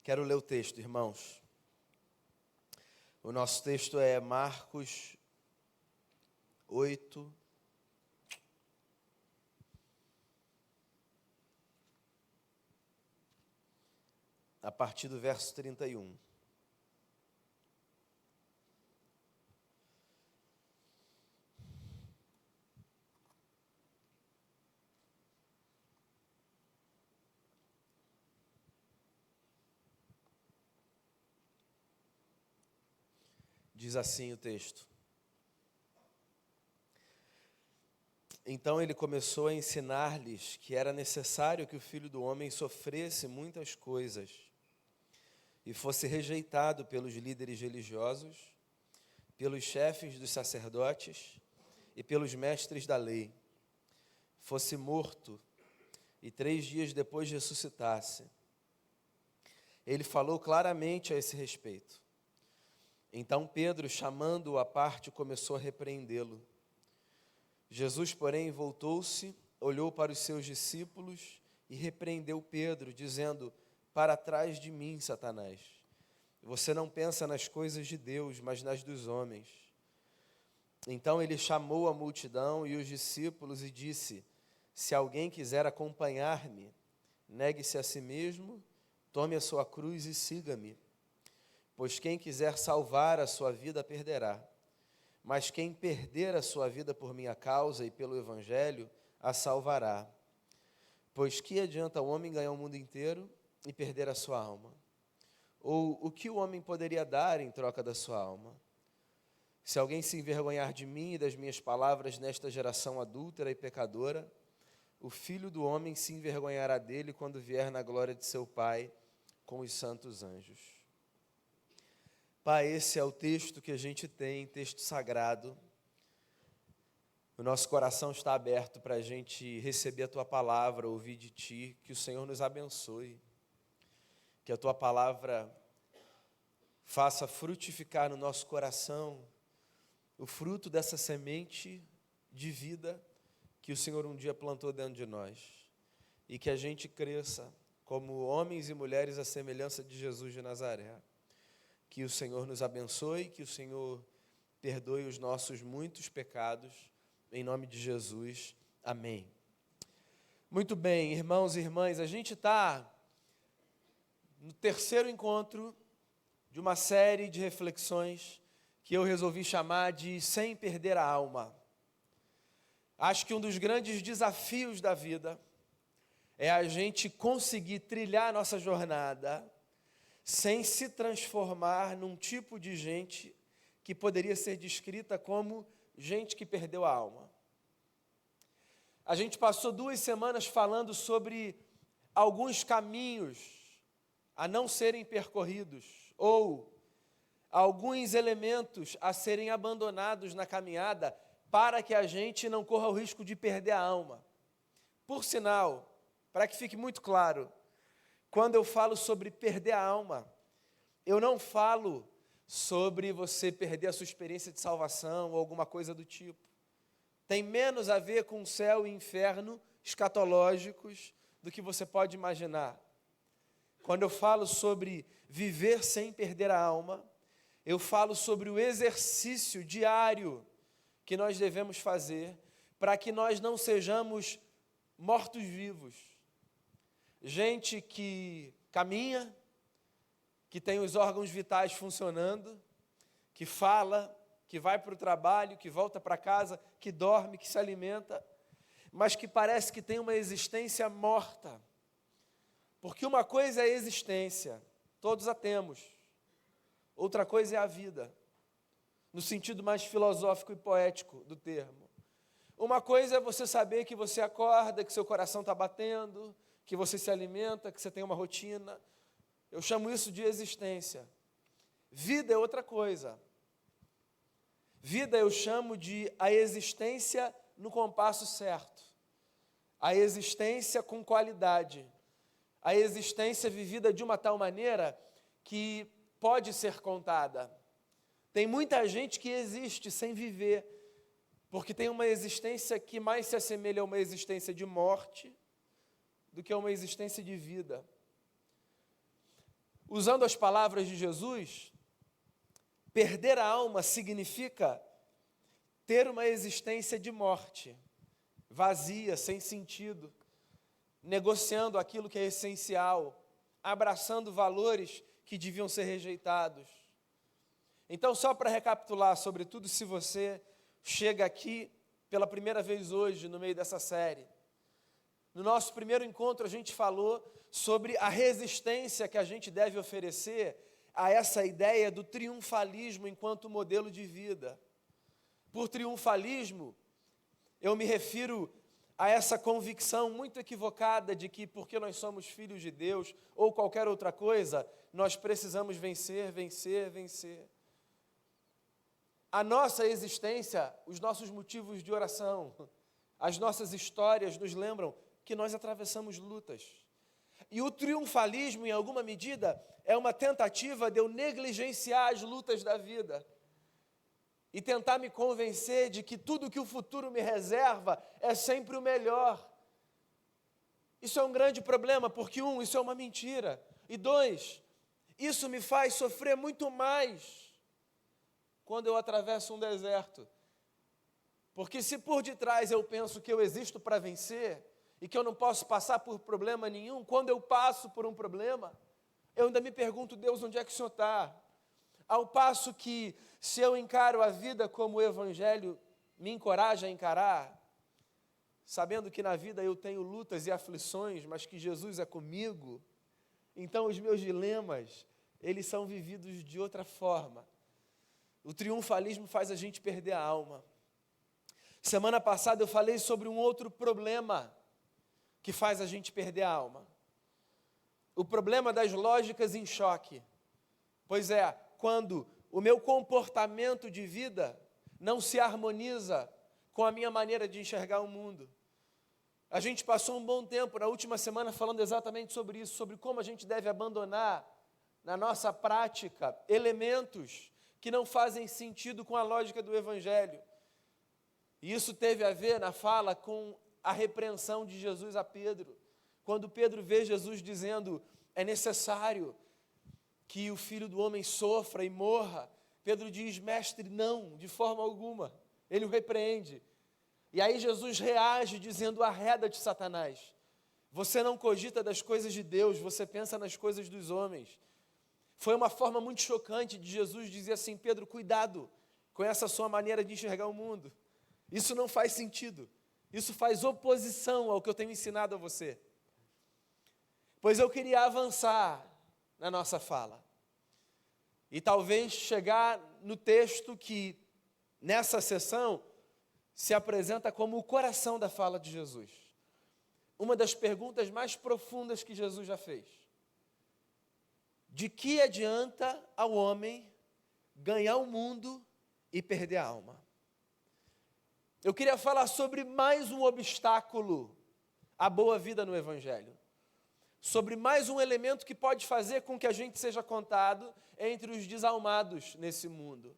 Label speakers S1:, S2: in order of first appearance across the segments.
S1: Quero ler o texto, irmãos. O nosso texto é Marcos 8, a partir do verso 31. Diz assim o texto. Então ele começou a ensinar-lhes que era necessário que o Filho do Homem sofresse muitas coisas e fosse rejeitado pelos líderes religiosos, pelos chefes dos sacerdotes e pelos mestres da lei, fosse morto e 3 dias depois ressuscitasse. Ele falou claramente a esse respeito. Então Pedro, chamando-o à parte, começou a repreendê-lo. Jesus, porém, voltou-se, olhou para os seus discípulos e repreendeu Pedro, dizendo: para trás de mim, Satanás. Você não pensa nas coisas de Deus, mas nas dos homens. Então ele chamou a multidão e os discípulos e disse: se alguém quiser acompanhar-me, negue-se a si mesmo, tome a sua cruz e siga-me. Pois quem quiser salvar a sua vida, perderá. Mas quem perder a sua vida por minha causa e pelo Evangelho, a salvará. Pois que adianta o homem ganhar o mundo inteiro e perder a sua alma? Ou o que o homem poderia dar em troca da sua alma? Se alguém se envergonhar de mim e das minhas palavras nesta geração adúltera e pecadora, o Filho do Homem se envergonhará dele quando vier na glória de seu Pai com os santos anjos. Pai, esse é o texto que a gente tem, texto sagrado. O nosso coração está aberto para a gente receber a Tua palavra, ouvir de Ti, que o Senhor nos abençoe, que a Tua palavra faça frutificar no nosso coração o fruto dessa semente de vida que o Senhor um dia plantou dentro de nós, e que a gente cresça como homens e mulheres à semelhança de Jesus de Nazaré. Que o Senhor nos abençoe, que o Senhor perdoe os nossos muitos pecados, em nome de Jesus, amém. Muito bem, irmãos e irmãs, a gente está no terceiro encontro de uma série de reflexões que eu resolvi chamar de Sem Perder a Alma. Acho que um dos grandes desafios da vida é a gente conseguir trilhar a nossa jornada sem se transformar num tipo de gente que poderia ser descrita como gente que perdeu a alma. A gente passou 2 semanas falando sobre alguns caminhos a não serem percorridos, ou alguns elementos a serem abandonados na caminhada para que a gente não corra o risco de perder a alma. Por sinal, para que fique muito claro, quando eu falo sobre perder a alma, eu não falo sobre você perder a sua experiência de salvação ou alguma coisa do tipo. Tem menos a ver com céu e inferno escatológicos do que você pode imaginar. Quando eu falo sobre viver sem perder a alma, eu falo sobre o exercício diário que nós devemos fazer para que nós não sejamos mortos-vivos. Gente que caminha, que tem os órgãos vitais funcionando, que fala, que vai para o trabalho, que volta para casa, que dorme, que se alimenta, mas que parece que tem uma existência morta. Porque uma coisa é a existência, todos a temos. Outra coisa é a vida, no sentido mais filosófico e poético do termo. Uma coisa é você saber que você acorda, que seu coração está batendo, que você se alimenta, que você tem uma rotina. Eu chamo isso de existência. Vida é outra coisa. Vida eu chamo de a existência no compasso certo. A existência com qualidade. A existência vivida de uma tal maneira que pode ser contada. Tem muita gente que existe sem viver, porque tem uma existência que mais se assemelha a uma existência de morte do que a uma existência de vida. Usando as palavras de Jesus, perder a alma significa ter uma existência de morte, vazia, sem sentido, negociando aquilo que é essencial, abraçando valores que deviam ser rejeitados. Então, só para recapitular, sobretudo se você chega aqui pela primeira vez hoje, no meio dessa série. No nosso primeiro encontro, a gente falou sobre a resistência que a gente deve oferecer a essa ideia do triunfalismo enquanto modelo de vida. Por triunfalismo, eu me refiro a essa convicção muito equivocada de que porque nós somos filhos de Deus ou qualquer outra coisa, nós precisamos vencer, vencer, vencer. A nossa existência, os nossos motivos de oração, as nossas histórias nos lembram que nós atravessamos lutas. E o triunfalismo, em alguma medida, é uma tentativa de eu negligenciar as lutas da vida e tentar me convencer de que tudo que o futuro me reserva é sempre o melhor. Isso é um grande problema, porque isso é uma mentira. E 2, isso me faz sofrer muito mais quando eu atravesso um deserto. Porque se por detrás eu penso que eu existo para vencer e que eu não posso passar por problema nenhum, quando eu passo por um problema, eu ainda me pergunto, Deus, onde é que o Senhor está? Ao passo que, se eu encaro a vida como o Evangelho me encoraja a encarar, sabendo que na vida eu tenho lutas e aflições, mas que Jesus é comigo, então os meus dilemas, eles são vividos de outra forma. O triunfalismo faz a gente perder a alma. Semana passada eu falei sobre um outro problema que faz a gente perder a alma. O problema das lógicas em choque. Pois é, quando o meu comportamento de vida não se harmoniza com a minha maneira de enxergar o mundo. A gente passou um bom tempo na última semana falando exatamente sobre isso, sobre como a gente deve abandonar na nossa prática elementos que não fazem sentido com a lógica do Evangelho. E isso teve a ver na fala com a repreensão de Jesus a Pedro. Quando Pedro vê Jesus dizendo, é necessário que o Filho do Homem sofra e morra, Pedro diz, mestre, não, de forma alguma. Ele o repreende. E aí Jesus reage dizendo, arreda-te, Satanás. Você não cogita das coisas de Deus, você pensa nas coisas dos homens. Foi uma forma muito chocante de Jesus dizer assim, Pedro, cuidado com essa sua maneira de enxergar o mundo. Isso não faz sentido. Isso faz oposição ao que eu tenho ensinado a você. Pois eu queria avançar na nossa fala. E talvez chegar no texto que, nessa sessão, se apresenta como o coração da fala de Jesus. Uma das perguntas mais profundas que Jesus já fez. De que adianta ao homem ganhar o mundo e perder a alma? Eu queria falar sobre mais um obstáculo à boa vida no Evangelho. Sobre mais um elemento que pode fazer com que a gente seja contado entre os desalmados nesse mundo.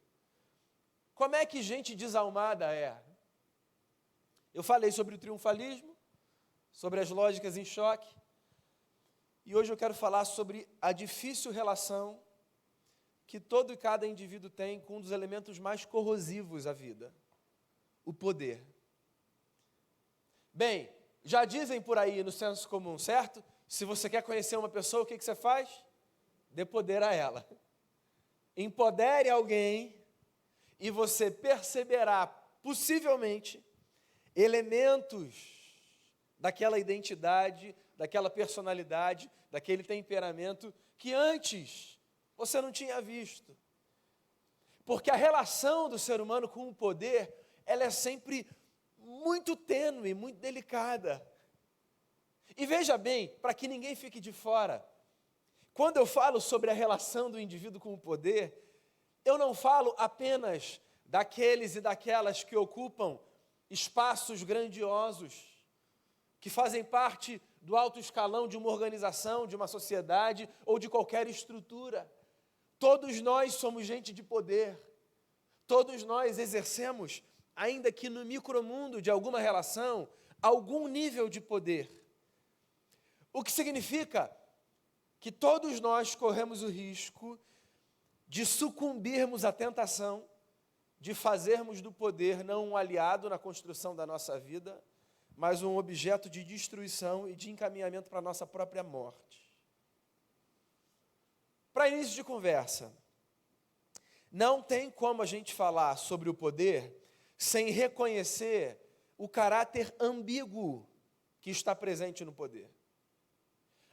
S1: Como é que gente desalmada é? Eu falei sobre o triunfalismo, sobre as lógicas em choque, e hoje eu quero falar sobre a difícil relação que todo e cada indivíduo tem com um dos elementos mais corrosivos à vida, o poder. Bem, já dizem por aí no senso comum, certo? Se você quer conhecer uma pessoa, o que você faz? Dê poder a ela. Empodere alguém e você perceberá, possivelmente, elementos daquela identidade, daquela personalidade, daquele temperamento que antes você não tinha visto. Porque a relação do ser humano com o poder, ela é sempre muito tênue, muito delicada. E veja bem, para que ninguém fique de fora, quando eu falo sobre a relação do indivíduo com o poder, eu não falo apenas daqueles e daquelas que ocupam espaços grandiosos, que fazem parte do alto escalão de uma organização, de uma sociedade ou de qualquer estrutura. Todos nós somos gente de poder. Todos nós exercemos, ainda que no micromundo de alguma relação, algum nível de poder. O que significa que todos nós corremos o risco de sucumbirmos à tentação de fazermos do poder não um aliado na construção da nossa vida, mas um objeto de destruição e de encaminhamento para a nossa própria morte. Para início de conversa, não tem como a gente falar sobre o poder sem reconhecer o caráter ambíguo que está presente no poder.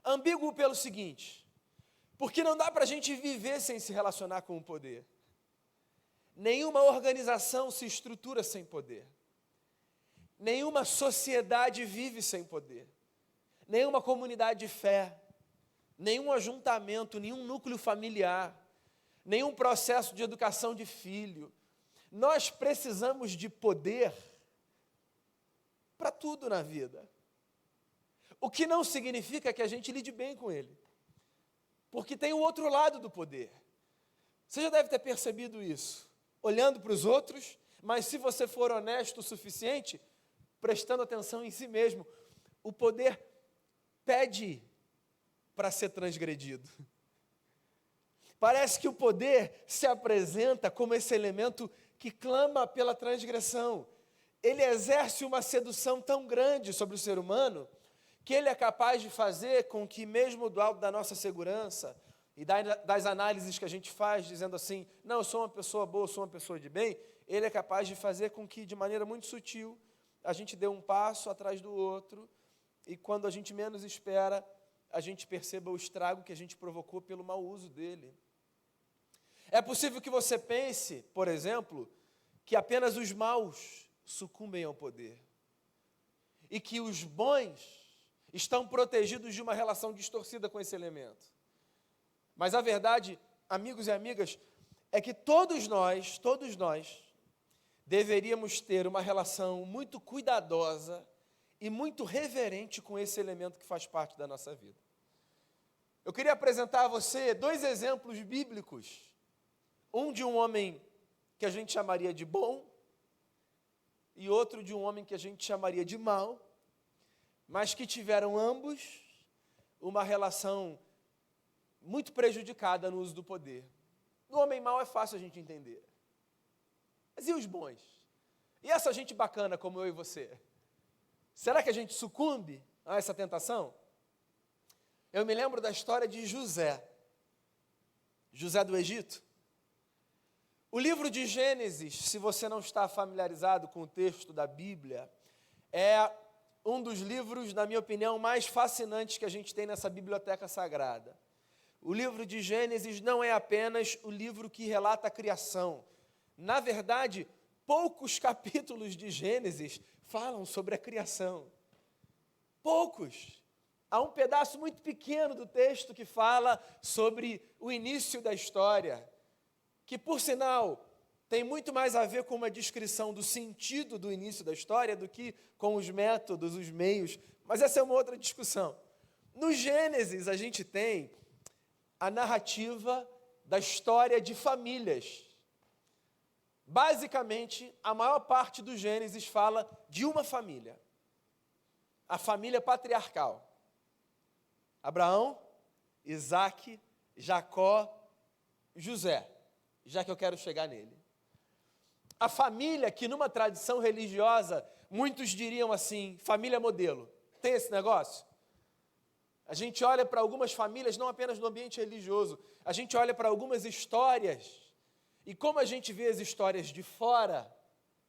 S1: Ambíguo pelo seguinte, porque não dá para a gente viver sem se relacionar com o poder. Nenhuma organização se estrutura sem poder. Nenhuma sociedade vive sem poder. Nenhuma comunidade de fé, nenhum ajuntamento, nenhum núcleo familiar, nenhum processo de educação de filho. Nós precisamos de poder para tudo na vida. O que não significa que a gente lide bem com ele. Porque tem o outro lado do poder. Você já deve ter percebido isso, olhando para os outros, mas se você for honesto o suficiente, prestando atenção em si mesmo, o poder pede para ser transgredido. Parece que o poder se apresenta como esse elemento que clama pela transgressão. Ele exerce uma sedução tão grande sobre o ser humano, que ele é capaz de fazer com que, mesmo do alto da nossa segurança, e das análises que a gente faz, dizendo assim, não, eu sou uma pessoa boa, eu sou uma pessoa de bem, ele é capaz de fazer com que, de maneira muito sutil, a gente dê um passo atrás do outro, e quando a gente menos espera, a gente perceba o estrago que a gente provocou pelo mau uso dele. É possível que você pense, por exemplo, que apenas os maus sucumbem ao poder, e que os bons estão protegidos de uma relação distorcida com esse elemento. Mas a verdade, amigos e amigas, é que todos nós, deveríamos ter uma relação muito cuidadosa e muito reverente com esse elemento que faz parte da nossa vida. Eu queria apresentar a você 2 exemplos bíblicos. Um de um homem que a gente chamaria de bom e outro de um homem que a gente chamaria de mau, mas que tiveram ambos uma relação muito prejudicada no uso do poder. O homem mau é fácil a gente entender. Mas e os bons? E essa gente bacana como eu e você? Será que a gente sucumbe a essa tentação? Eu me lembro da história de José do Egito. O livro de Gênesis, se você não está familiarizado com o texto da Bíblia, é um dos livros, na minha opinião, mais fascinantes que a gente tem nessa biblioteca sagrada. O livro de Gênesis não é apenas o livro que relata a criação. Na verdade, poucos capítulos de Gênesis falam sobre a criação. Poucos. Há um pedaço muito pequeno do texto que fala sobre o início da história, que, por sinal, tem muito mais a ver com uma descrição do sentido do início da história do que com os métodos, os meios, mas essa é uma outra discussão. No Gênesis, a gente tem a narrativa da história de famílias. Basicamente, a maior parte do Gênesis fala de uma família, a família patriarcal. Abraão, Isaque, Jacó, José, já que eu quero chegar nele. A família que, numa tradição religiosa, muitos diriam assim, família modelo. Tem esse negócio? A gente olha para algumas famílias, não apenas no ambiente religioso, a gente olha para algumas histórias, e como a gente vê as histórias de fora,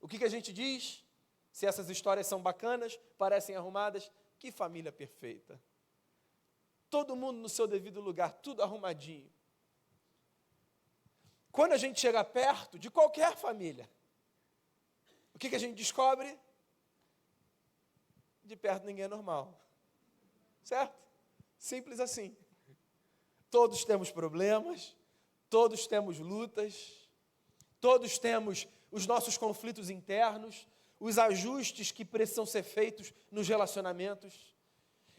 S1: o que a gente diz? Se essas histórias são bacanas, parecem arrumadas, que família perfeita. Todo mundo no seu devido lugar, tudo arrumadinho. Quando a gente chega perto de qualquer família, o que a gente descobre? De perto ninguém é normal. Certo? Simples assim. Todos temos problemas, todos temos lutas, todos temos os nossos conflitos internos, os ajustes que precisam ser feitos nos relacionamentos.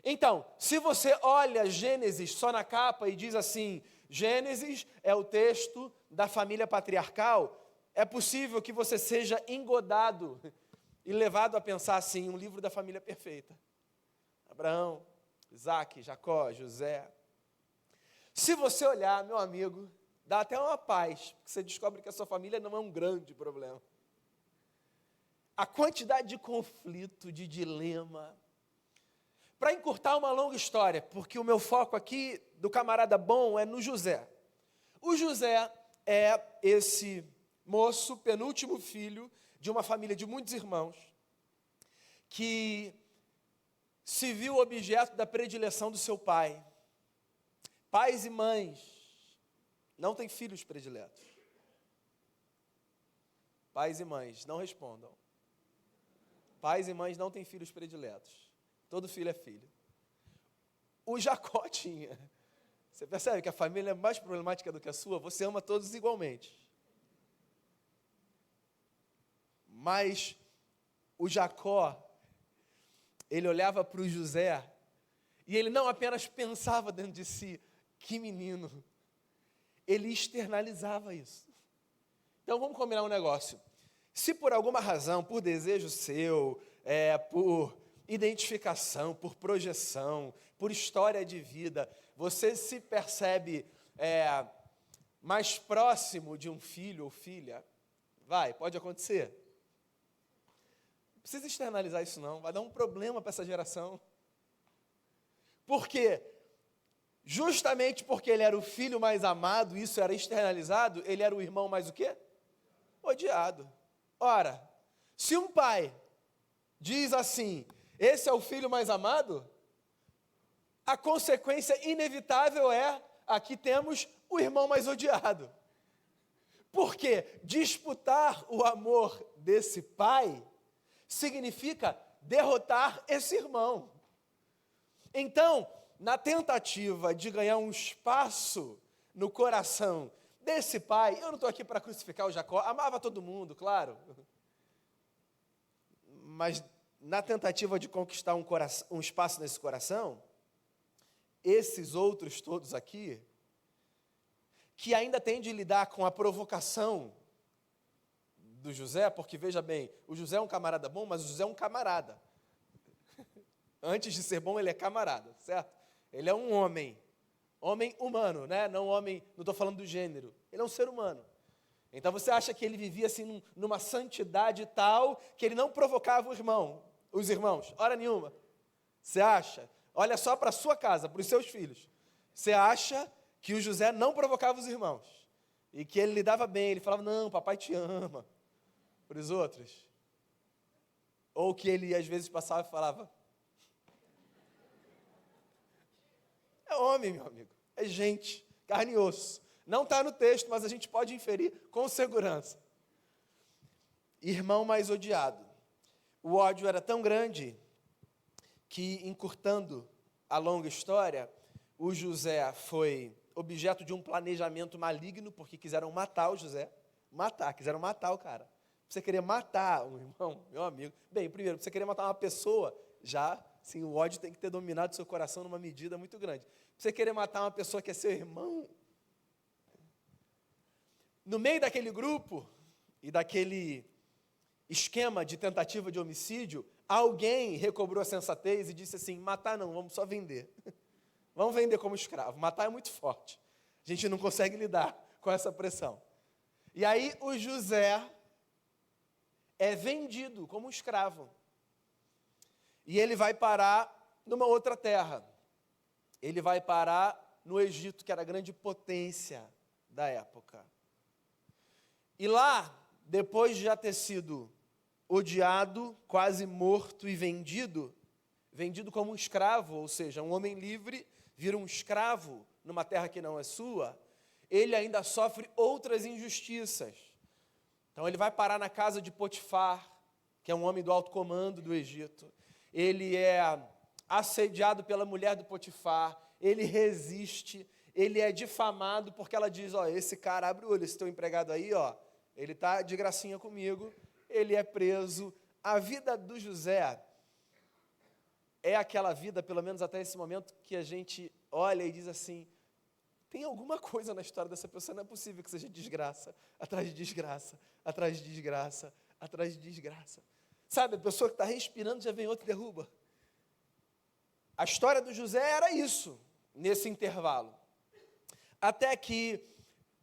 S1: Então, se você olha Gênesis só na capa e diz assim, Gênesis é o texto da família patriarcal, é possível que você seja engodado e levado a pensar assim, um livro da família perfeita. Abraão, Isaque, Jacó, José. Se você olhar, meu amigo, dá até uma paz, porque você descobre que a sua família não é um grande problema. A quantidade de conflito, de dilema. Para encurtar uma longa história, porque o meu foco aqui do camarada bom é no José. O José é esse moço, penúltimo filho de uma família de muitos irmãos, que se viu objeto da predileção do seu pai. Pais e mães não têm filhos prediletos. Pais e mães, não respondam. Pais e mães não têm filhos prediletos. Todo filho é filho. O Jacó tinha. Você percebe que a família é mais problemática do que a sua? Você ama todos igualmente. Mas o Jacó, ele olhava para o José e ele não apenas pensava dentro de si, que menino. Ele externalizava isso. Então vamos combinar um negócio. Se por alguma razão, por desejo seu, por identificação, por projeção, por história de vida, você se percebe mais próximo de um filho ou filha, pode acontecer. Não precisa externalizar isso não, vai dar um problema para essa geração. Por quê? Justamente porque ele era o filho mais amado, isso era externalizado, ele era o irmão mais o quê? Odiado. Ora, se um pai diz assim, esse é o filho mais amado, a consequência inevitável é, aqui temos o irmão mais odiado. Porque disputar o amor desse pai significa derrotar esse irmão. Então, na tentativa de ganhar um espaço no coração desse pai, eu não estou aqui para crucificar o Jacó, amava todo mundo, claro. Mas na tentativa de conquistar um espaço nesse coração, esses outros todos aqui, que ainda têm de lidar com a provocação do José, porque veja bem, o José é um camarada bom, mas o José é um camarada. Antes de ser bom, ele é camarada, certo? Ele é um homem humano, né? Não estou falando do gênero, ele é um ser humano. Então você acha que ele vivia assim numa santidade tal que ele não provocava os irmãos? Hora nenhuma. Você acha? Olha só para a sua casa, para os seus filhos. Você acha que o José não provocava os irmãos? E que ele lidava bem, ele falava, não, papai te ama. Para os outros? Ou que ele às vezes passava e falava, é homem, meu amigo, é gente, carne e osso. Não está no texto, mas a gente pode inferir com segurança. Irmão mais odiado. O ódio era tão grande que, encurtando a longa história, o José foi objeto de um planejamento maligno, porque quiseram matar o José. Quiseram matar o cara. Você querer matar um irmão, meu amigo. Bem, primeiro, você querer matar uma pessoa, já, sim, o ódio tem que ter dominado seu coração numa medida muito grande. Você querer matar uma pessoa que é seu irmão. No meio daquele grupo e daquele esquema de tentativa de homicídio, alguém recobrou a sensatez e disse assim, matar não, vamos só vender. Vamos vender como escravo. Matar é muito forte. A gente não consegue lidar com essa pressão. E aí o José é vendido como um escravo. E ele vai parar numa outra terra. Ele vai parar no Egito, que era a grande potência da época. E lá, depois de já ter sido odiado, quase morto e vendido como um escravo, ou seja, um homem livre vira um escravo numa terra que não é sua, ele ainda sofre outras injustiças. Então ele vai parar na casa de Potifar, que é um homem do alto comando do Egito. Ele é assediado pela mulher do Potifar, ele resiste, ele é difamado porque ela diz, esse cara, abre o olho, esse teu empregado aí, ele está de gracinha comigo, ele é preso. A vida do José é aquela vida, pelo menos até esse momento, que a gente olha e diz assim, tem alguma coisa na história dessa pessoa, não é possível que seja desgraça, atrás de desgraça, atrás de desgraça, atrás de desgraça. Sabe, a pessoa que está respirando, já vem outra e derruba. A história do José era isso, nesse intervalo. até que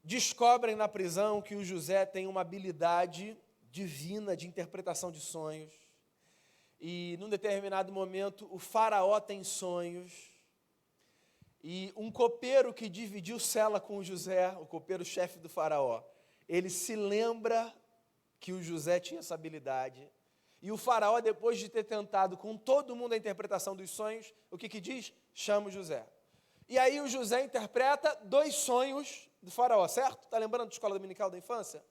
S1: descobrem na prisão que o José tem uma habilidade divina de interpretação de sonhos. E, num determinado momento, o faraó tem sonhos. E um copeiro que dividiu cela com o José, o copeiro-chefe do faraó, ele se lembra que o José tinha essa habilidade. E o faraó, depois de ter tentado com todo mundo a interpretação dos sonhos, o que diz? Chama o José. E aí o José interpreta 2 sonhos do faraó, certo? Está lembrando da escola dominical da infância?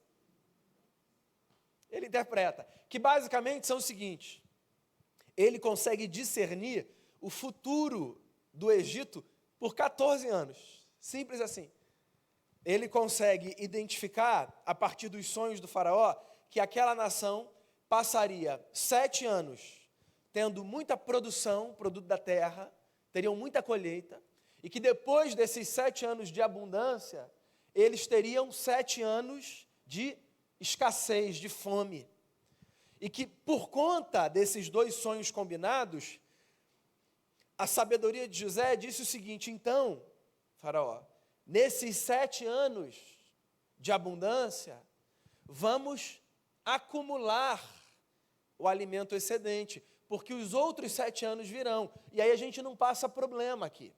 S1: Ele interpreta, que basicamente são os seguintes: ele consegue discernir o futuro do Egito por 14 anos, simples assim. Ele consegue identificar, a partir dos sonhos do faraó, que aquela nação passaria 7 anos tendo muita produção, produto da terra, teriam muita colheita, e que depois desses 7 anos de abundância, eles teriam 7 anos de escassez, de fome. E que por conta desses 2 sonhos combinados, a sabedoria de José disse o seguinte: então, faraó, nesses 7 anos de abundância, vamos acumular o alimento excedente, porque os outros 7 anos virão, e aí a gente não passa problema aqui.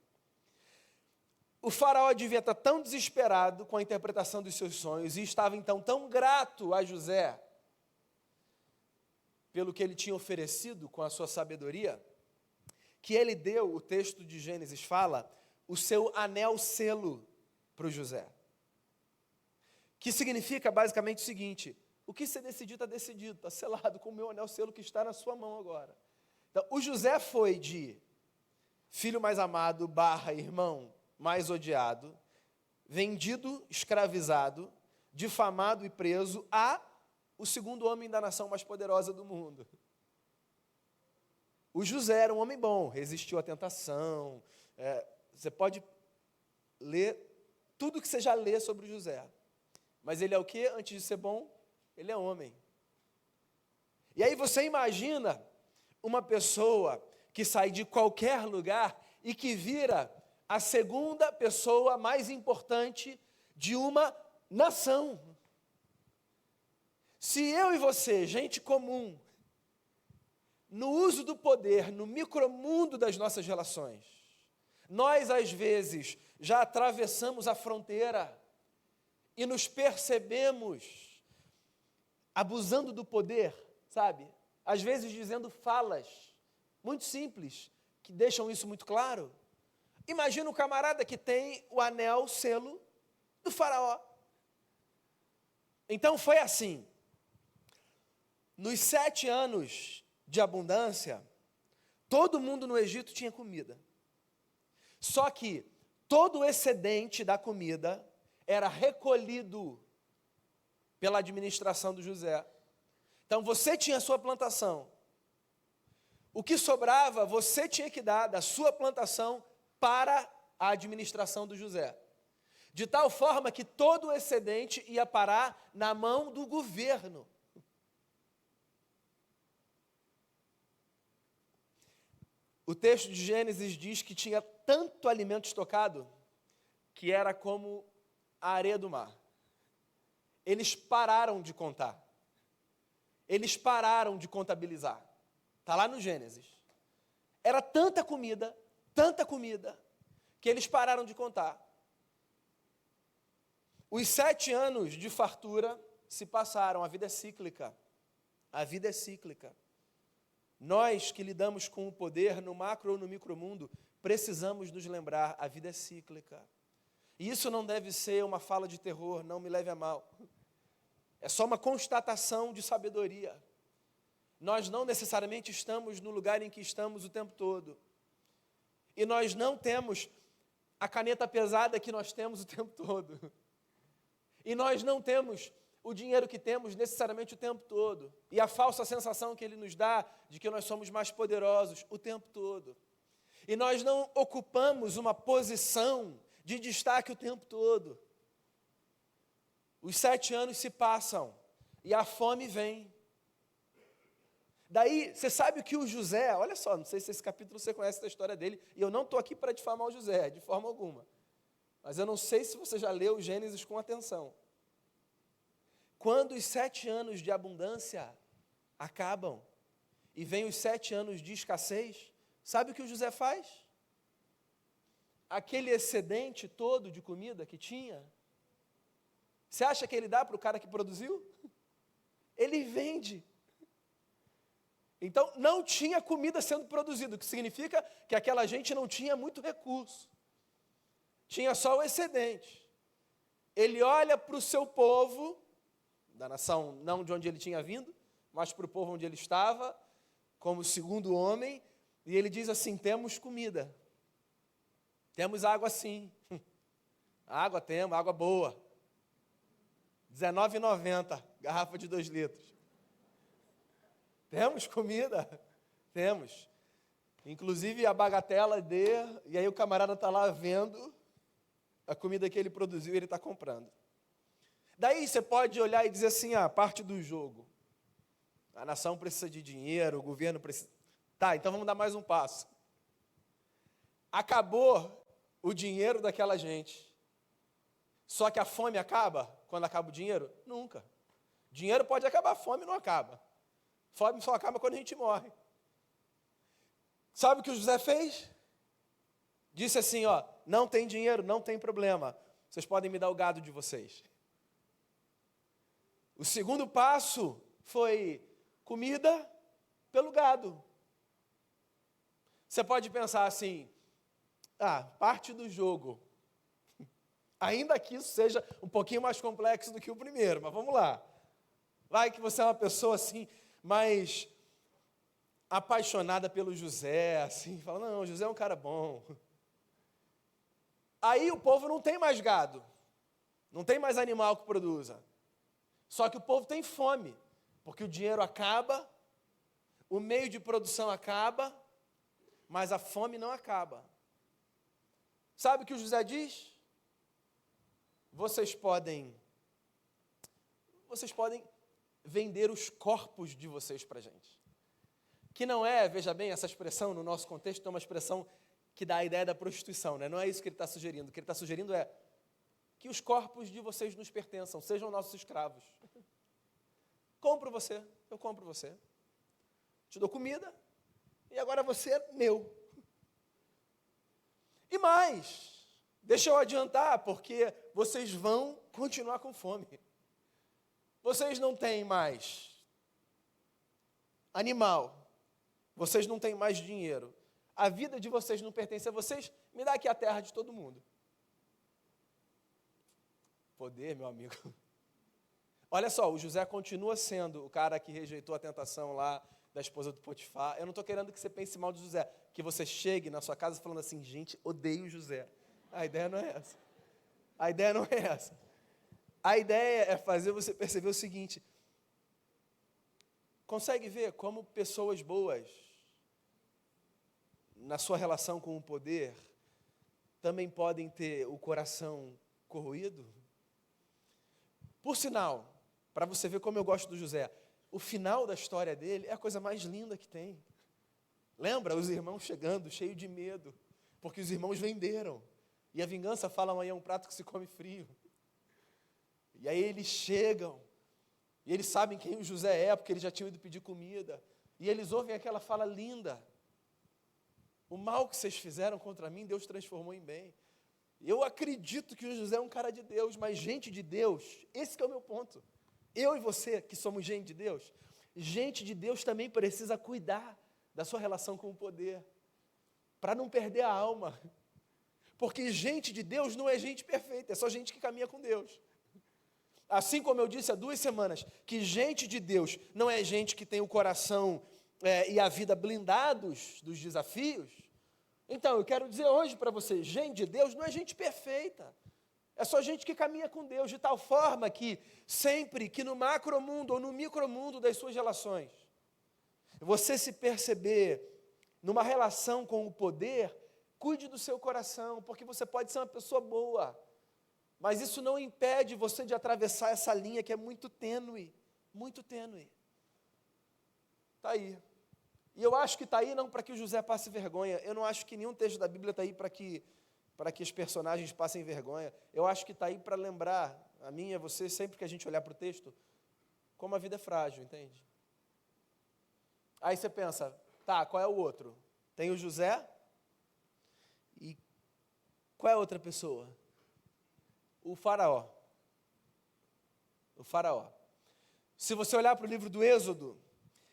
S1: O faraó devia estar tão desesperado com a interpretação dos seus sonhos, e estava então tão grato a José, pelo que ele tinha oferecido com a sua sabedoria, que ele deu, o texto de Gênesis fala, o seu anel selo para o José. Que significa basicamente o seguinte: o que você decidir está decidido, está selado com o meu anel selo que está na sua mão agora. Então, o José foi de filho mais amado / irmão mais odiado, vendido, escravizado, difamado e preso, a o segundo homem da nação mais poderosa do mundo. O José era um homem bom, resistiu à tentação. Você pode ler tudo que você já lê sobre o José. Mas ele é o quê? Antes de ser bom, ele é homem. E aí você imagina uma pessoa que sai de qualquer lugar e que vira a segunda pessoa mais importante de uma nação. Se eu e você, gente comum, no uso do poder, no micromundo das nossas relações, nós às vezes já atravessamos a fronteira e nos percebemos abusando do poder, sabe? Às vezes dizendo falas muito simples, que deixam isso muito claro. Imagina o camarada que tem o anel, selo do faraó. Então foi assim. Nos 7 anos de abundância, todo mundo no Egito tinha comida. Só que todo o excedente da comida era recolhido pela administração do José. Então você tinha a sua plantação. O que sobrava, você tinha que dar da sua plantação para a administração do José. De tal forma que todo o excedente ia parar na mão do governo. O texto de Gênesis diz que tinha tanto alimento estocado que era como a areia do mar. Eles pararam de contar. Eles pararam de contabilizar. Está lá no Gênesis. Era tanta comida, que eles pararam de contar. Os 7 anos de fartura se passaram, a vida é cíclica. A vida é cíclica. Nós que lidamos com o poder no macro ou no micromundo, precisamos nos lembrar, a vida é cíclica. E isso não deve ser uma fala de terror, não me leve a mal. É só uma constatação de sabedoria. Nós não necessariamente estamos no lugar em que estamos o tempo todo. E nós não temos a caneta pesada que nós temos o tempo todo. E nós não temos o dinheiro que temos necessariamente o tempo todo. E a falsa sensação que ele nos dá de que nós somos mais poderosos o tempo todo. E nós não ocupamos uma posição de destaque o tempo todo. Os 7 anos se passam e a fome vem. Daí, você sabe o que o José, olha só, não sei se esse capítulo você conhece da história dele, e eu não estou aqui para difamar o José, de forma alguma. Mas eu não sei se você já leu Gênesis com atenção. Quando os 7 anos de abundância acabam e vem os 7 anos de escassez, sabe o que o José faz? Aquele excedente todo de comida que tinha, você acha que ele dá para o cara que produziu? Ele vende. Então, não tinha comida sendo produzida, o que significa que aquela gente não tinha muito recurso. Tinha só o excedente. Ele olha para o seu povo, da nação não de onde ele tinha vindo, mas para o povo onde ele estava, como segundo homem, e ele diz assim: temos comida. Temos água sim. Água temos, água boa. R$19,90, garrafa de 2 litros. Temos comida? Temos. Inclusive a bagatela e aí o camarada está lá vendo a comida que ele produziu e ele está comprando. Daí você pode olhar e dizer assim, parte do jogo. A nação precisa de dinheiro, o governo precisa... Tá, então vamos dar mais um passo. Acabou o dinheiro daquela gente. Só que a fome acaba quando acaba o dinheiro? Nunca. Dinheiro pode acabar, a fome não acaba. Fome só acaba quando a gente morre. Sabe o que o José fez? Disse assim, não tem dinheiro, não tem problema. Vocês podem me dar o gado de vocês. O segundo passo foi comida pelo gado. Você pode pensar assim, parte do jogo. Ainda que isso seja um pouquinho mais complexo do que o primeiro, mas vamos lá. Vai que você é uma pessoa assim, mais apaixonada pelo José, assim, fala, não, José é um cara bom. Aí o povo não tem mais gado, não tem mais animal que produza. Só que o povo tem fome, porque o dinheiro acaba, o meio de produção acaba, mas a fome não acaba. Sabe o que o José diz? Vocês podem vender os corpos de vocês para a gente. Que não é, veja bem, essa expressão no nosso contexto é uma expressão que dá a ideia da prostituição, né? Não é isso que ele está sugerindo. O que ele está sugerindo é que os corpos de vocês nos pertençam, sejam nossos escravos. Compro você, eu compro você. Te dou comida e agora você é meu. E mais, deixa eu adiantar, porque vocês vão continuar com fome. Vocês não têm mais animal, vocês não têm mais dinheiro, a vida de vocês não pertence a vocês, me dá aqui a terra de todo mundo. Poder, meu amigo. Olha só, o José continua sendo o cara que rejeitou a tentação lá da esposa do Potifar. Eu não estou querendo que você pense mal de José, que você chegue na sua casa falando assim, gente, odeio José. A ideia não é essa. A ideia não é essa. A ideia é fazer você perceber o seguinte, consegue ver como pessoas boas, na sua relação com o poder, também podem ter o coração corroído? Por sinal, para você ver como eu gosto do José, o final da história dele é a coisa mais linda que tem. Lembra? Os irmãos chegando, cheio de medo, porque os irmãos venderam. E a vingança fala, amanhã é um prato que se come frio. E aí eles chegam, e eles sabem quem o José é, porque eles já tinham ido pedir comida. E eles ouvem aquela fala linda. O mal que vocês fizeram contra mim, Deus transformou em bem. Eu acredito que o José é um cara de Deus, mas gente de Deus, esse que é o meu ponto. Eu e você, que somos gente de Deus, gente de Deus também precisa cuidar da sua relação com o poder, para não perder a alma. Porque gente de Deus não é gente perfeita, é só gente que caminha com Deus. Assim como eu disse há 2 semanas, que gente de Deus não é gente que tem o coração e a vida blindados dos desafios. Então, eu quero dizer hoje para você, gente de Deus não é gente perfeita. É só gente que caminha com Deus, de tal forma que sempre que no macromundo ou no micromundo das suas relações, você se perceber numa relação com o poder, cuide do seu coração, porque você pode ser uma pessoa boa, mas isso não impede você de atravessar essa linha que é muito tênue, muito tênue. Está aí. E eu acho que está aí não para que o José passe vergonha, eu não acho que nenhum texto da Bíblia está aí para que para que os personagens passem vergonha. Eu acho que está aí para lembrar, a mim e a você, sempre que a gente olhar para o texto, como a vida é frágil, entende? Aí você pensa, tá, qual é o outro? Tem o José, e qual é a outra pessoa? O faraó. O faraó. Se você olhar para o livro do Êxodo,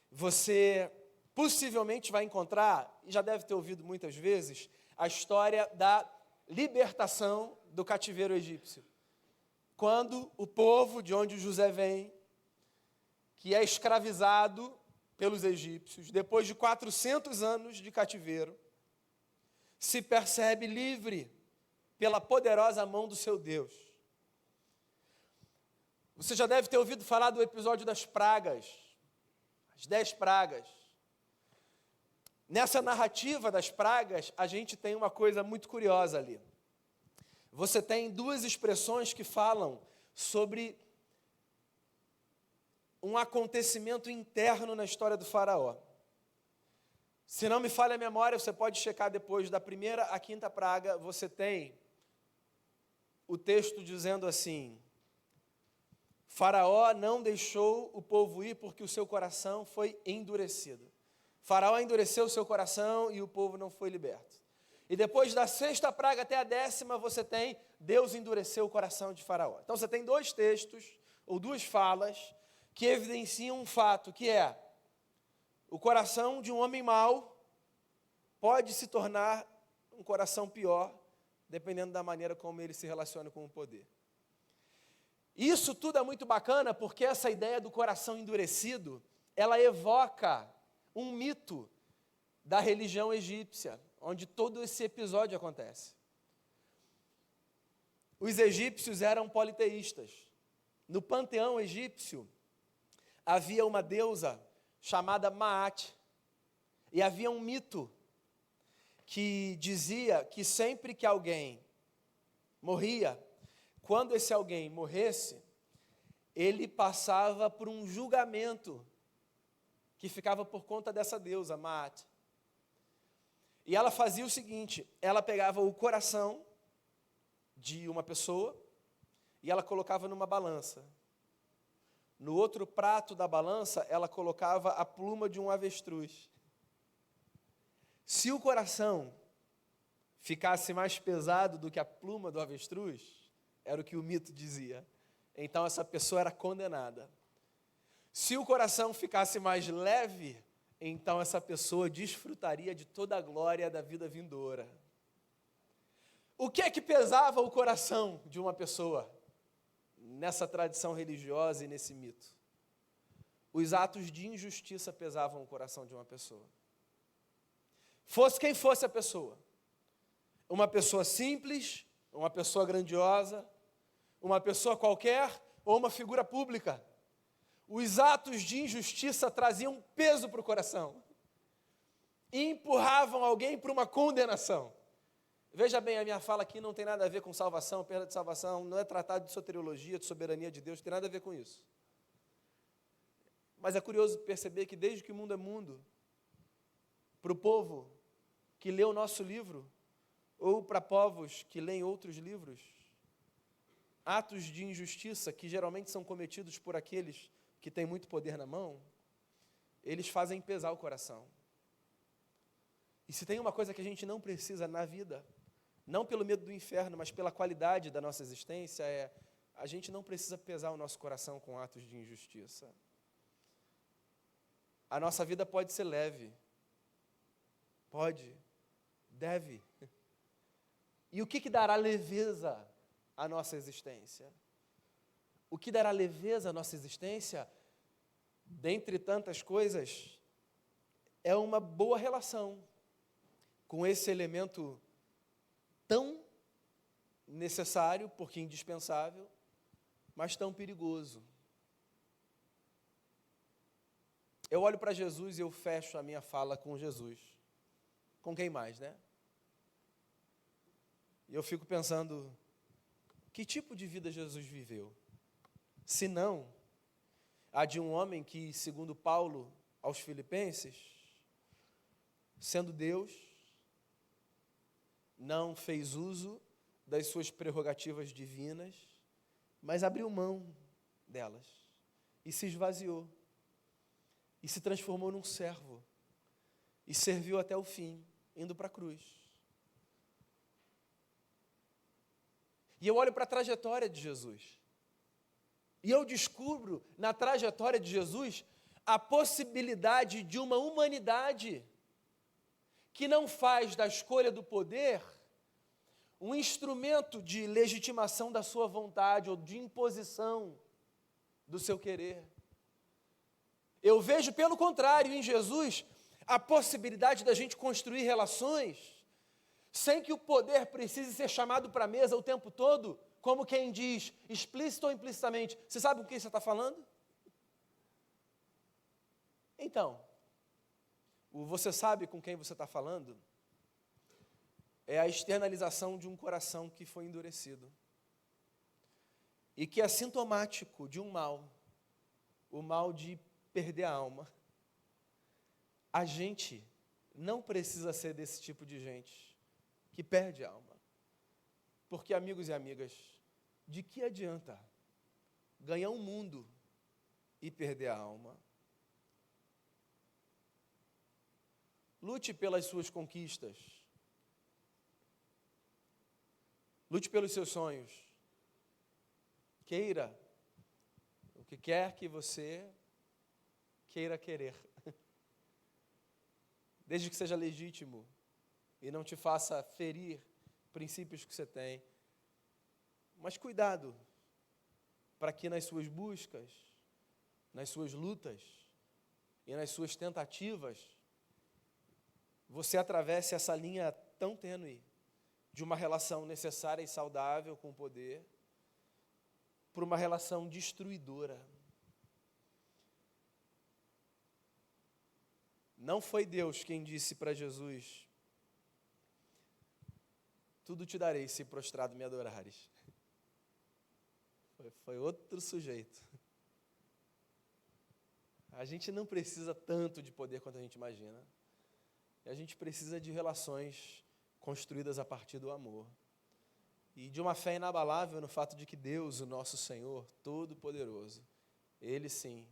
S1: você possivelmente vai encontrar, e já deve ter ouvido muitas vezes, a história da libertação do cativeiro egípcio. Quando o povo de onde José vem, que é escravizado pelos egípcios, depois de 400 anos de cativeiro, se percebe livre pela poderosa mão do seu Deus. Você já deve ter ouvido falar do episódio das pragas, as 10 pragas. Nessa narrativa das pragas, a gente tem uma coisa muito curiosa ali. Você tem duas expressões que falam sobre um acontecimento interno na história do faraó. Se não me falha a memória, você pode checar depois da primeira à quinta praga, você tem o texto dizendo assim: Faraó não deixou o povo ir porque o seu coração foi endurecido. Faraó endureceu o seu coração e o povo não foi liberto. E depois da sexta praga até a 10ª, você tem Deus endureceu o coração de Faraó. Então você tem dois textos, ou duas falas, que evidenciam um fato, que é o coração de um homem mau pode se tornar um coração pior, dependendo da maneira como ele se relaciona com o poder. Isso tudo é muito bacana, porque essa ideia do coração endurecido, ela evoca um mito da religião egípcia, onde todo esse episódio acontece. Os egípcios eram politeístas. No panteão egípcio, havia uma deusa chamada Maat, e havia um mito que dizia que sempre que alguém morria, quando esse alguém morresse, ele passava por um julgamento que ficava por conta dessa deusa, Maat. E ela fazia o seguinte, ela pegava o coração de uma pessoa e ela colocava numa balança. No outro prato da balança, ela colocava a pluma de um avestruz. Se o coração ficasse mais pesado do que a pluma do avestruz, era o que o mito dizia, então essa pessoa era condenada. Se o coração ficasse mais leve, então essa pessoa desfrutaria de toda a glória da vida vindoura. O que é que pesava o coração de uma pessoa nessa tradição religiosa e nesse mito? Os atos de injustiça pesavam o coração de uma pessoa. Fosse quem fosse a pessoa. Uma pessoa simples, uma pessoa grandiosa, uma pessoa qualquer ou uma figura pública. Os atos de injustiça traziam peso para o coração e empurravam alguém para uma condenação. Veja bem, a minha fala aqui não tem nada a ver com salvação, perda de salvação, não é tratado de soteriologia, de soberania de Deus, não tem nada a ver com isso. Mas é curioso perceber que desde que o mundo é mundo, para o povo que lê o nosso livro, ou para povos que leem outros livros, atos de injustiça que geralmente são cometidos por aqueles que têm muito poder na mão, eles fazem pesar o coração. E se tem uma coisa que a gente não precisa na vida, não pelo medo do inferno, mas pela qualidade da nossa existência, a gente não precisa pesar o nosso coração com atos de injustiça. A nossa vida pode ser leve. Pode. Deve. E o que dará leveza à nossa existência? O que dará leveza à nossa existência, dentre tantas coisas, é uma boa relação com esse elemento tão necessário, porque indispensável, mas tão perigoso. Eu olho para Jesus e eu fecho a minha fala com Jesus. Com quem mais, né? E eu fico pensando, que tipo de vida Jesus viveu? Se não, a de um homem que, segundo Paulo aos Filipenses, sendo Deus, não fez uso das suas prerrogativas divinas, mas abriu mão delas e se esvaziou e se transformou num servo e serviu até o fim, indo para a cruz. E eu olho para a trajetória de Jesus e eu descubro na trajetória de Jesus a possibilidade de uma humanidade que não faz da escolha do poder um instrumento de legitimação da sua vontade ou de imposição do seu querer. Eu vejo, pelo contrário, em Jesus, a possibilidade da gente construir relações sem que o poder precise ser chamado para a mesa o tempo todo, como quem diz, explícito ou implicitamente. Você sabe com quem você está falando? Então, o você sabe com quem você está falando é a externalização de um coração que foi endurecido e que é sintomático de um mal, o mal de perder a alma. A gente não precisa ser desse tipo de gente que perde a alma, porque, amigos e amigas, de que adianta ganhar um mundo e perder a alma? Lute pelas suas conquistas. Lute pelos seus sonhos. Queira o que quer que você queira querer. Desde que seja legítimo e não te faça ferir princípios que você tem. Mas cuidado, para que nas suas buscas, nas suas lutas e nas suas tentativas, você atravesse essa linha tão tênue de uma relação necessária e saudável com o poder para uma relação destruidora. Não foi Deus quem disse para Jesus: tudo te darei se prostrado me adorares. Foi outro sujeito. A gente não precisa tanto de poder quanto a gente imagina. E a gente precisa de relações construídas a partir do amor. E de uma fé inabalável no fato de que Deus, o nosso Senhor, Todo-Poderoso, Ele sim,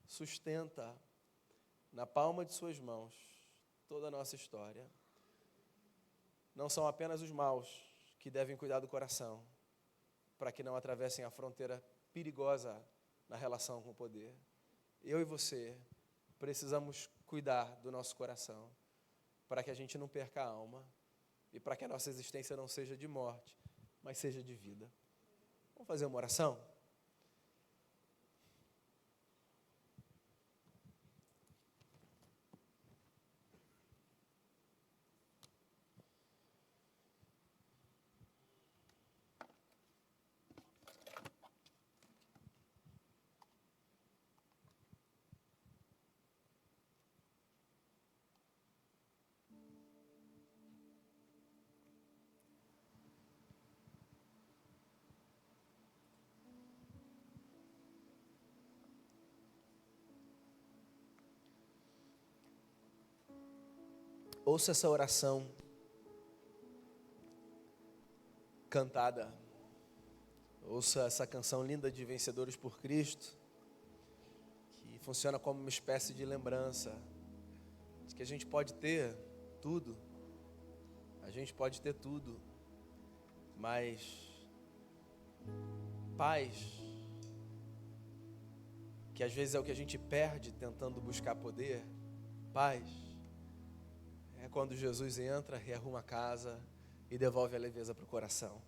S1: sustenta na palma de suas mãos toda a nossa história. Não são apenas os maus que devem cuidar do coração, para que não atravessem a fronteira perigosa na relação com o poder. Eu e você precisamos cuidar do nosso coração, para que a gente não perca a alma e para que a nossa existência não seja de morte, mas seja de vida. Vamos fazer uma oração? Ouça essa oração cantada. Ouça essa canção linda de Vencedores por Cristo, que funciona como uma espécie de lembrança de que a gente pode ter tudo, a gente pode ter tudo, mas paz, que às vezes é o que a gente perde tentando buscar poder, paz é quando Jesus entra, rearruma a casa e devolve a leveza para o coração.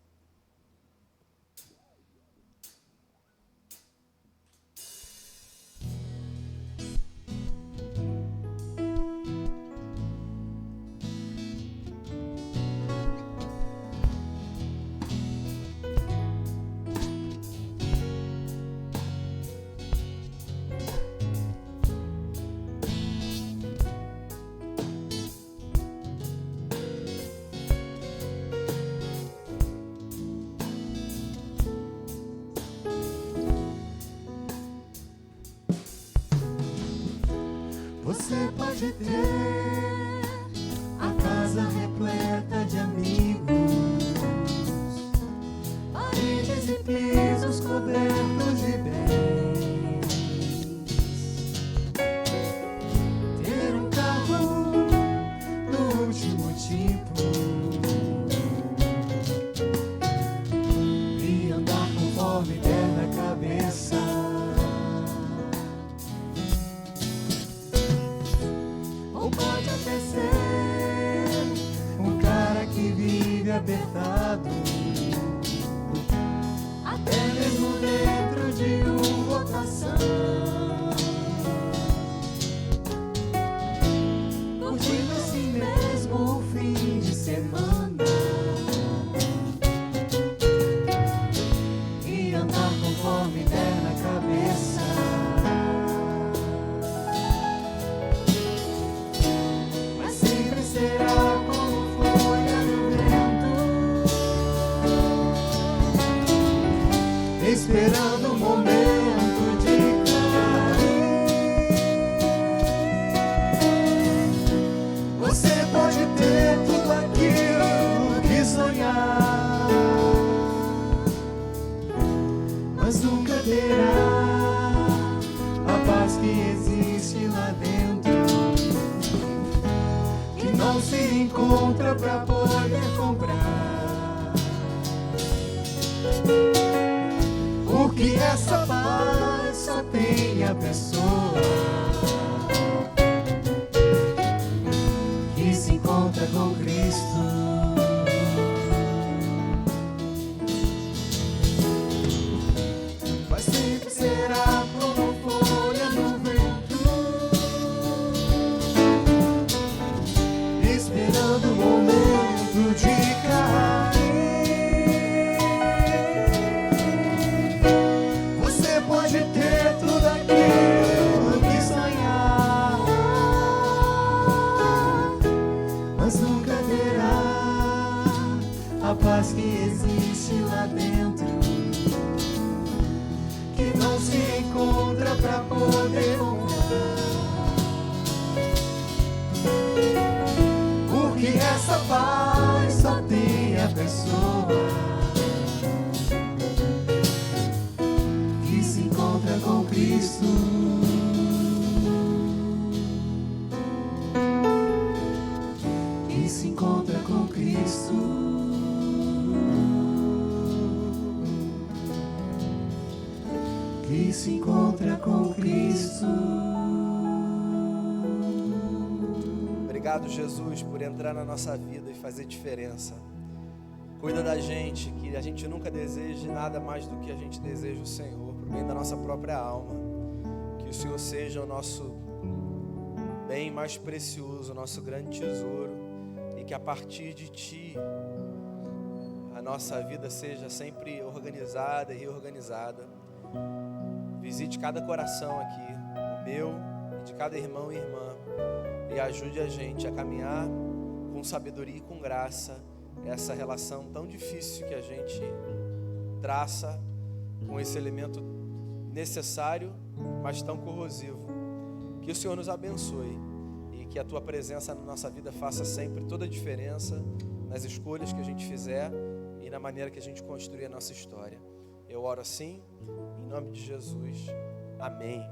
S2: Você pode ter a casa casa repleta de amigos, paredes e pisos cobertos de bens. Ter um carro do último tipo e andar conforme der na cabeça. Ou pode até ser um cara que vive apertado, até mesmo dentro de uma lotação, curtindo assim mesmo o fim de semana e andar conforme der na cabeça. Mas sempre será como folha no vento, esperando o momento de cair. Você pode ter tudo aquilo que sonhar, mas nunca terá a paz que existe lá dentro, que não se encontra pra poder comprar. Porque essa paz só tem a pessoa que se encontra com Cristo. Mas sempre será como folha no vento, esperando o momento de cair. Você pode ter tudo aquilo que sonhar, mas nunca terá a paz que existe lá dentro, que não se encontra pra poder honrar. Porque essa paz só tem a pessoa que se encontra com Cristo. Que se encontra com Cristo. Que se encontra com Cristo.
S1: Obrigado, Jesus, por entrar na nossa vida e fazer diferença. Cuida da gente, que a gente nunca deseje nada mais do que a gente deseja o Senhor, por bem da nossa própria alma. Que o Senhor seja o nosso bem mais precioso, o nosso grande tesouro, e que a partir de Ti a nossa vida seja sempre organizada e reorganizada. Visite cada coração aqui, o meu e de cada irmão e irmã, e ajude a gente a caminhar com sabedoria e com graça essa relação tão difícil que a gente traça com esse elemento necessário, mas tão corrosivo. Que o Senhor nos abençoe e que a Tua presença na nossa vida faça sempre toda a diferença nas escolhas que a gente fizer e na maneira que a gente construir a nossa história. Eu oro assim, em nome de Jesus. Amém.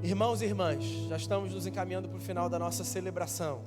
S1: Irmãos e irmãs, já estamos nos encaminhando para o final da nossa celebração.